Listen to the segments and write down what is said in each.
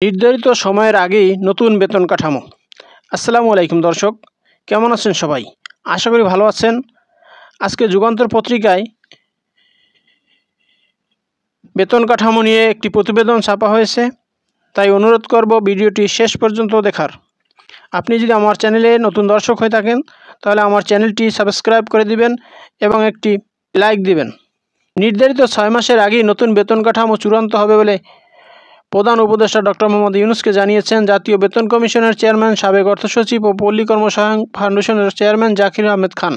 নির্ধারিত সময়ের আগেই নতুন বেতন কাঠামো। আসসালামু আলাইকুম দর্শক, কেমন আছেন সবাই? আশা করি ভালো আছেন। আজকে যুগান্তর পত্রিকায় বেতন কাঠামো নিয়ে একটি প্রতিবেদন ছাপা হয়েছে, তাই অনুরোধ করব ভিডিওটি শেষ পর্যন্ত দেখার। আপনি যদি আমার চ্যানেলে নতুন দর্শক হয়ে থাকেন তাহলে আমার চ্যানেলটি সাবস্ক্রাইব করে দিবেন এবং একটি লাইক দিবেন। নির্ধারিত 6 মাসের আগেই নতুন বেতন কাঠামো চূড়ান্ত হবে বলে প্রধান উপদেষ্টা ডক্টর মোহাম্মদ ইউনূসকে জানিয়েছেন জাতীয় বেতন কমিশনের চেয়ারম্যান, সাবেক অর্থসচিব ও পল্লী কর্মসহায়ক ফাউন্ডেশনের চেয়ারম্যান জাকির আহমেদ খান।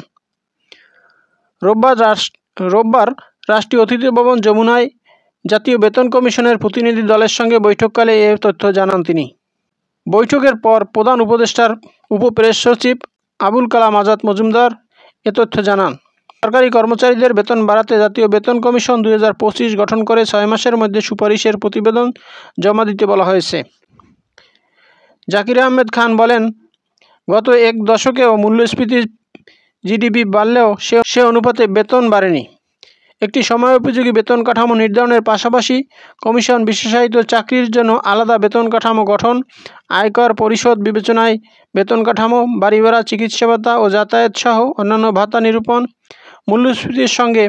রোববার রাষ্ট্রীয় অতিথি ভবন যমুনায় জাতীয় বেতন কমিশনের প্রতিনিধি দলের সঙ্গে বৈঠককালে এ তথ্য জানান তিনি। বৈঠকের পর প্রধান উপদেষ্টার উপপ্রেস সচিব আবুল কালাম আজাদ মজুমদার এ তথ্য জানান। সরকারি কর্মচারীদের বেতন বাড়াতে জাতীয় বেতন কমিশন 2025 গঠন করে 6 মাসের মধ্যে সুপারিশের প্রতিবেদন জমা দিতে বলা হয়েছে। জাকির আহমেদ খান বলেন, গত এক দশকেও মূল্যস্ফীতি জিডিপি বাড়লেও সে অনুপাতে বেতন বাড়েনি। একটি সময়োপযোগী বেতন কাঠামো নির্ধারণের পাশাপাশি কমিশন বিশেষায়িত চাকরির জন্য আলাদা বেতন কাঠামো গঠন, আয়কর পরিশোধ বিবেচনায় বেতন কাঠামো, বাড়ি ভাড়া, চিকিৎসা ভাতা ও যাতায়াত সহ অন্যান্য ভাতা নিরূপণ, মূল্যস্ফীতির সঙ্গে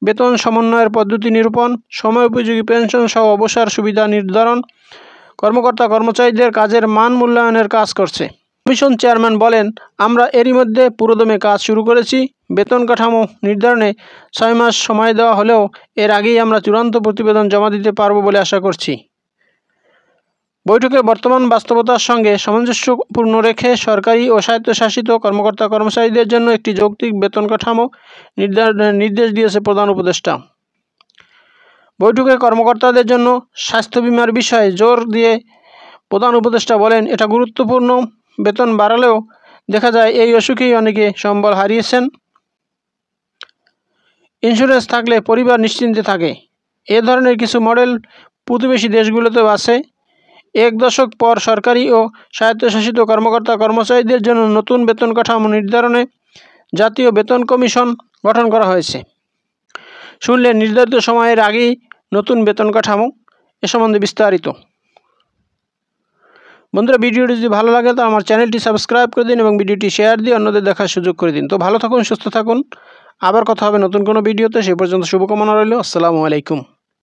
বেতন সমন্বয়ের পদ্ধতি নিরূপণ, সময়োপযোগী পেনশন সহ অবসর সুবিধা নির্ধারণ, কর্মকর্তা কর্মচারীদের কাজের মান মূল্যায়নের কাজ করছে। কমিশন চেয়ারম্যান বলেন, আমরা এরই মধ্যে পুরোদমে কাজ শুরু করেছি। বেতন কাঠামো নির্ধারণে 6 মাস সময় দেওয়া হলেও এর আগেই আমরা চূড়ান্ত প্রতিবেদন জমা দিতে পারব বলে আশা করছি। বৈঠকে বর্তমান বাস্তবতার সঙ্গে সামঞ্জস্যপূর্ণ রেখে সরকারি ও স্বায়ত্তশাসিত কর্মকর্তা কর্মচারীদের জন্য একটি যৌক্তিক বেতন কাঠামো নির্ধারণের নির্দেশ দিয়েছে প্রধান উপদেষ্টা। বৈঠকে কর্মকর্তাদের জন্য স্বাস্থ্য বিমার বিষয়ে জোর দিয়ে প্রধান উপদেষ্টা বলেন, এটা গুরুত্বপূর্ণ। বেতন বাড়ালেও দেখা যায় এই অসুখেই অনেকে সম্বল হারিয়েছেন। ইন্স্যুরেন্স থাকলে পরিবার নিশ্চিন্তে থাকে। এ ধরনের কিছু মডেল প্রতিবেশী দেশগুলোতেও আছে। এক দশক পর সরকারি ও স্বায়ত্তশাসিত কর্মকর্তা কর্মচারীদের জন্য নতুন বেতন কাঠামো নির্ধারণে জাতীয় বেতন কমিশন গঠন করা হয়েছে। শুনলেন নির্ধারিত সময়ের আগেই নতুন বেতন কাঠামো, এ সম্বন্ধে বিস্তারিত। বন্ধুরা, ভিডিওটি যদি ভালো লাগে তো আমার চ্যানেলটি সাবস্ক্রাইব করে দিন এবং ভিডিওটি শেয়ার দিয়ে অন্যদের দেখার সুযোগ করে দিন। তো ভালো থাকুন, সুস্থ থাকুন। আবার কথা হবে নতুন কোনো ভিডিওতে। সে পর্যন্ত শুভকামনা রইল। আসসালামু আলাইকুম।